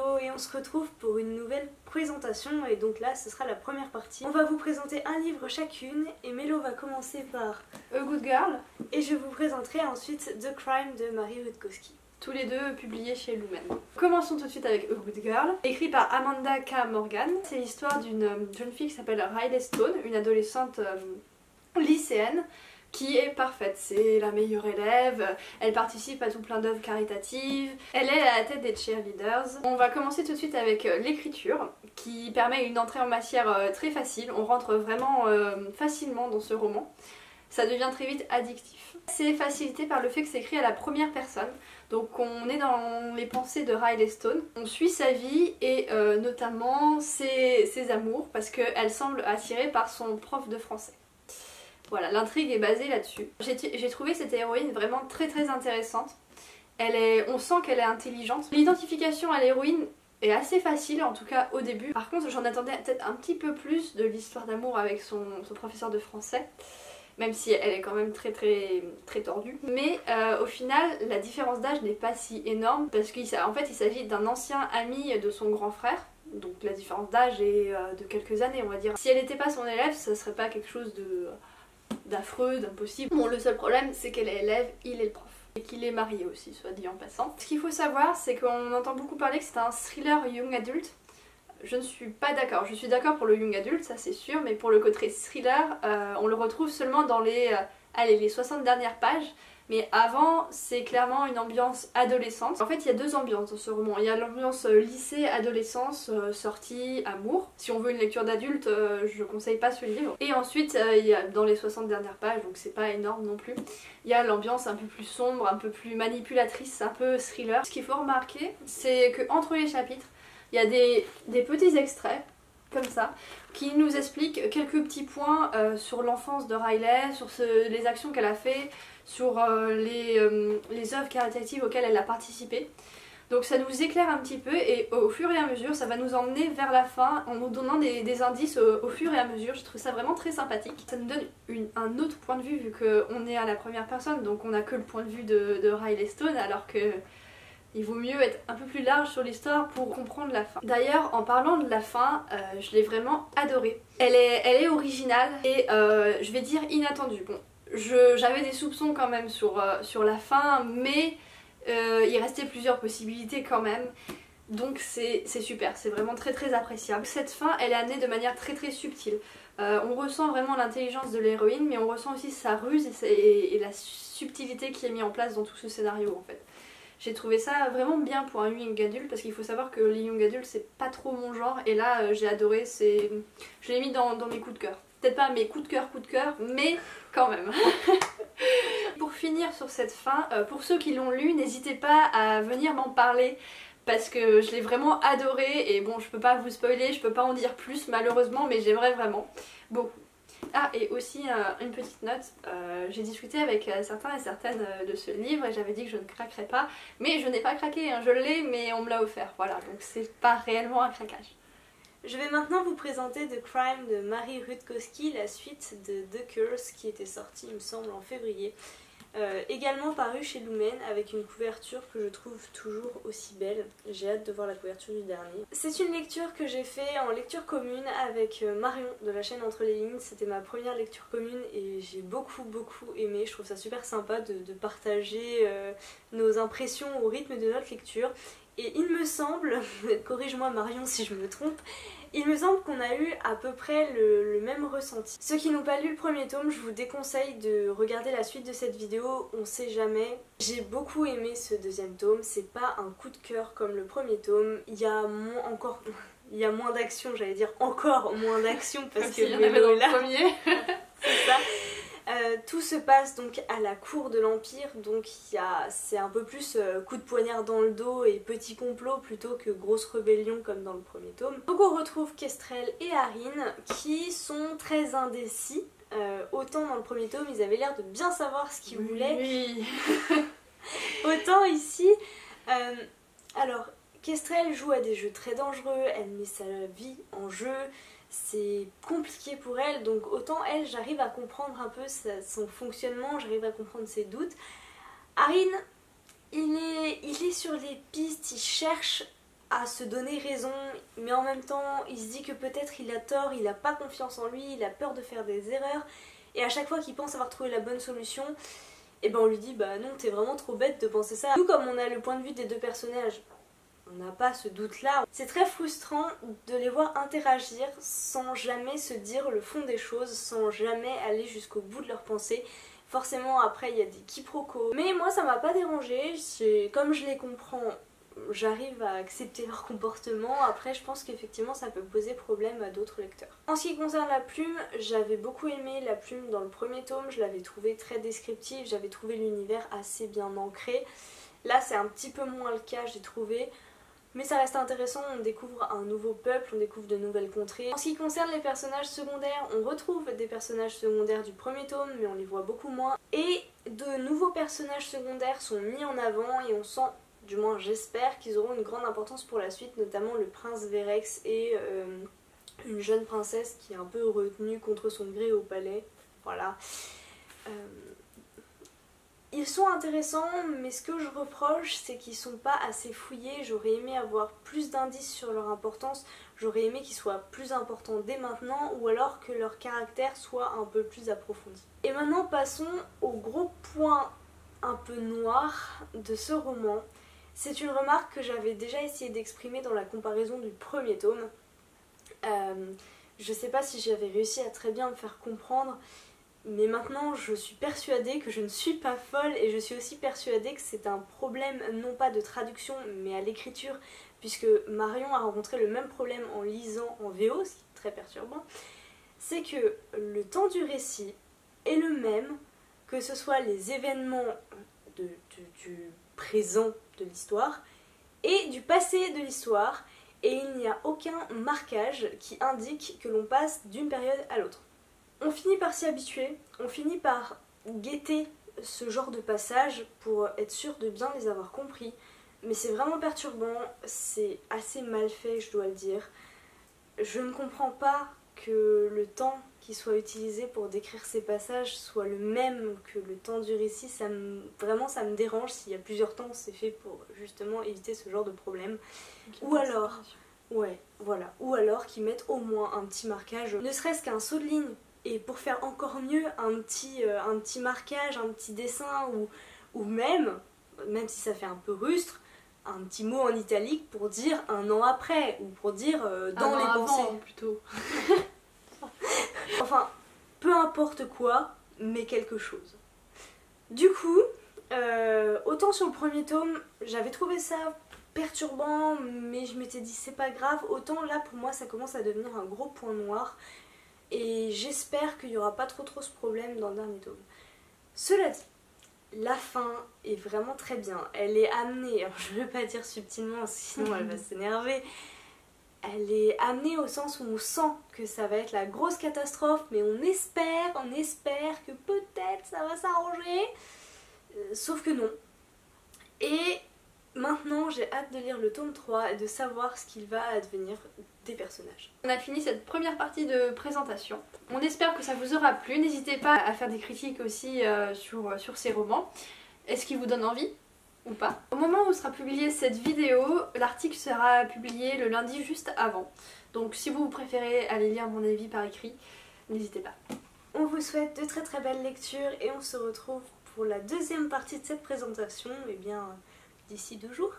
Hello et on se retrouve pour une nouvelle présentation et donc là ce sera la première partie. On va vous présenter un livre chacune et Mélo va commencer par A Good Girl et je vous présenterai ensuite The Crime de Marie Rutkowski. Tous les deux publiés chez Lumen. Commençons tout de suite avec A Good Girl, écrit par Amanda K. Morgan. C'est l'histoire d'une jeune fille qui s'appelle Riley Stone, une adolescente lycéenne qui est parfaite. C'est la meilleure élève, elle participe à tout plein d'œuvres caritatives, elle est à la tête des cheerleaders. On va commencer tout de suite avec l'écriture qui permet une entrée en matière très facile. On rentre vraiment facilement dans ce roman. Ça devient très vite addictif. C'est facilité par le fait que c'est écrit à la première personne. Donc on est dans les pensées de Riley Stone. On suit sa vie et notamment ses amours parce qu'elle semble attirée par son prof de français. Voilà, l'intrigue est basée là-dessus. J'ai trouvé cette héroïne vraiment très intéressante. On sent qu'elle est intelligente. L'identification à l'héroïne est assez facile, en tout cas au début. Par contre, j'en attendais peut-être un petit peu plus de l'histoire d'amour avec son professeur de français. Même si elle est quand même très tordue. Mais au final, la différence d'âge n'est pas si énorme parce qu'en fait il s'agit d'un ancien ami de son grand frère. Donc la différence d'âge est de quelques années on va dire. Si elle n'était pas son élève, ça serait pas quelque chose d'affreux, d'impossible. Bon, le seul problème c'est qu'elle est élève, il est le prof. Et qu'il est marié aussi, soit dit en passant. Ce qu'il faut savoir, c'est qu'on entend beaucoup parler que c'est un thriller young adult. Je ne suis pas d'accord. Je suis d'accord pour le young adult, ça c'est sûr, mais pour le côté thriller, on le retrouve seulement dans les 60 dernières pages. Mais avant, c'est clairement une ambiance adolescente. En fait, il y a deux ambiances dans ce roman. Il y a l'ambiance lycée, adolescence, sortie, amour. Si on veut une lecture d'adulte, je conseille pas ce livre. Et ensuite, il y a dans les 60 dernières pages, donc c'est pas énorme non plus, il y a l'ambiance un peu plus sombre, un peu plus manipulatrice, un peu thriller. Ce qu'il faut remarquer, c'est qu'entre les chapitres, il y a des petits extraits, comme ça, qui nous expliquent quelques petits points sur l'enfance de Riley, sur les actions qu'elle a fait, sur les œuvres caritatives auxquelles elle a participé. Donc ça nous éclaire un petit peu et au fur et à mesure ça va nous emmener vers la fin en nous donnant des indices au fur et à mesure. Je trouve ça vraiment très sympathique. Ça nous donne un autre point de vue vu qu'on est à la première personne, donc on n'a que le point de vue de Riley Stone, alors que il vaut mieux être un peu plus large sur l'histoire pour comprendre la fin. D'ailleurs, en parlant de la fin, je l'ai vraiment adorée. Elle est originale et je vais dire inattendue. Bon, j'avais des soupçons quand même sur la fin, mais il restait plusieurs possibilités quand même. Donc c'est super, c'est vraiment très appréciable. Cette fin, elle est amenée de manière très subtile. On ressent vraiment l'intelligence de l'héroïne, mais on ressent aussi sa ruse et la subtilité qui est mise en place dans tout ce scénario en fait. J'ai trouvé ça vraiment bien pour un young adulte parce qu'il faut savoir que les young adultes c'est pas trop mon genre et là j'ai adoré, je l'ai mis dans mes coups de cœur. Peut-être pas mes coups de cœur, mais quand même. Pour finir sur cette fin, pour ceux qui l'ont lu, n'hésitez pas à venir m'en parler parce que je l'ai vraiment adoré et bon je peux pas vous spoiler, je peux pas en dire plus malheureusement mais j'aimerais vraiment beaucoup. Ah et aussi une petite note, j'ai discuté avec certains et certaines de ce livre et j'avais dit que je ne craquerais pas, mais je n'ai pas craqué, hein, je l'ai mais on me l'a offert, voilà, donc c'est pas réellement un craquage. Je vais maintenant vous présenter The Crime de Marie Rutkowski, la suite de The Curse qui était sortie il me semble en février. Également paru chez Lumen avec une couverture que je trouve toujours aussi belle. J'ai hâte de voir la couverture du dernier. C'est une lecture que j'ai fait en lecture commune avec Marion de la chaîne Entre les Lignes. C'était ma première lecture commune et j'ai beaucoup aimé. Je trouve ça super sympa de partager nos impressions au rythme de notre lecture. Et il me semble, corrige-moi Marion si je me trompe, il me semble qu'on a eu à peu près le même ressenti. Ceux qui n'ont pas lu le premier tome, je vous déconseille de regarder la suite de cette vidéo, on sait jamais. J'ai beaucoup aimé ce deuxième tome, c'est pas un coup de cœur comme le premier tome, il y a moins d'action, j'allais dire encore moins d'action parce que il y en avait dans le premier. C'est ça. Tout se passe donc à la cour de l'Empire, donc c'est un peu plus coup de poignard dans le dos et petit complot plutôt que grosse rébellion comme dans le premier tome. Donc on retrouve Kestrel et Harine qui sont très indécis. Autant dans le premier tome ils avaient l'air de bien savoir ce qu'ils voulaient. Oui. Autant ici, alors Kestrel joue à des jeux très dangereux, elle met sa vie en jeu. C'est compliqué pour elle, donc autant elle, j'arrive à comprendre un peu son fonctionnement, j'arrive à comprendre ses doutes. Harine, il est sur les pistes, il cherche à se donner raison, mais en même temps il se dit que peut-être il a tort, il a pas confiance en lui, il a peur de faire des erreurs, et à chaque fois qu'il pense avoir trouvé la bonne solution, et ben on lui dit bah non, t'es vraiment trop bête de penser ça. Nous, comme on a le point de vue des deux personnages, on n'a pas ce doute là. C'est très frustrant de les voir interagir sans jamais se dire le fond des choses, sans jamais aller jusqu'au bout de leurs pensées. Forcément après il y a des quiproquos, mais moi ça m'a pas dérangé, comme je les comprends, j'arrive à accepter leur comportement. Après je pense qu'effectivement ça peut poser problème à d'autres lecteurs. En ce qui concerne la plume, j'avais beaucoup aimé la plume dans le premier tome, je l'avais trouvé très descriptive, j'avais trouvé l'univers assez bien ancré. Là c'est un petit peu moins le cas, j'ai trouvé. Mais ça reste intéressant, on découvre un nouveau peuple, on découvre de nouvelles contrées. En ce qui concerne les personnages secondaires, on retrouve des personnages secondaires du premier tome, mais on les voit beaucoup moins. Et de nouveaux personnages secondaires sont mis en avant et on sent, du moins j'espère, qu'ils auront une grande importance pour la suite, notamment le prince Verex et une jeune princesse qui est un peu retenue contre son gré au palais. Voilà. Ils sont intéressants, mais ce que je reproche, c'est qu'ils sont pas assez fouillés. J'aurais aimé avoir plus d'indices sur leur importance, j'aurais aimé qu'ils soient plus importants dès maintenant, ou alors que leur caractère soit un peu plus approfondi. Et maintenant passons au gros point un peu noir de ce roman. C'est une remarque que j'avais déjà essayé d'exprimer dans la comparaison du premier tome. Je sais pas si j'avais réussi à très bien me faire comprendre, mais maintenant je suis persuadée que je ne suis pas folle, et je suis aussi persuadée que c'est un problème non pas de traduction mais à l'écriture, puisque Marion a rencontré le même problème en lisant en VO, ce qui est très perturbant. C'est que le temps du récit est le même, que ce soit les événements du présent de l'histoire et du passé de l'histoire, et il n'y a aucun marquage qui indique que l'on passe d'une période à l'autre. On finit par s'y habituer, on finit par guetter ce genre de passage pour être sûr de bien les avoir compris, mais c'est vraiment perturbant, c'est assez mal fait, je dois le dire. Je ne comprends pas que le temps qui soit utilisé pour décrire ces passages soit le même que le temps du récit. Vraiment ça me dérange. S'il y a plusieurs temps, c'est fait pour justement éviter ce genre de problème. Ou alors, ouais, voilà, ou alors qu'ils mettent au moins un petit marquage, ne serait-ce qu'un saut de ligne. Et pour faire encore mieux, un petit marquage, un petit dessin, ou même si ça fait un peu rustre, un petit mot en italique pour dire un an après, ou pour dire dans les pensées. Plutôt. Enfin, peu importe quoi, mais quelque chose. Du coup, autant sur le premier tome, j'avais trouvé ça perturbant, mais je m'étais dit c'est pas grave, autant là pour moi ça commence à devenir un gros point noir. Et j'espère qu'il n'y aura pas trop ce problème dans le dernier tome. Cela dit, la fin est vraiment très bien. Elle est amenée, alors je ne veux pas dire subtilement sinon elle va s'énerver. Elle est amenée au sens où on sent que ça va être la grosse catastrophe, mais on espère que peut-être ça va s'arranger. Sauf que non. Et maintenant j'ai hâte de lire le tome 3 et de savoir ce qu'il va advenir des personnages. On a fini cette première partie de présentation. On espère que ça vous aura plu. N'hésitez pas à faire des critiques aussi sur ces romans. Est-ce qu'ils vous donnent envie ou pas? Au moment où sera publiée cette vidéo, l'article sera publié le lundi juste avant. Donc si vous préférez aller lire mon avis par écrit, n'hésitez pas. On vous souhaite de très belles lectures et on se retrouve pour la deuxième partie de cette présentation, et bien d'ici 2 jours.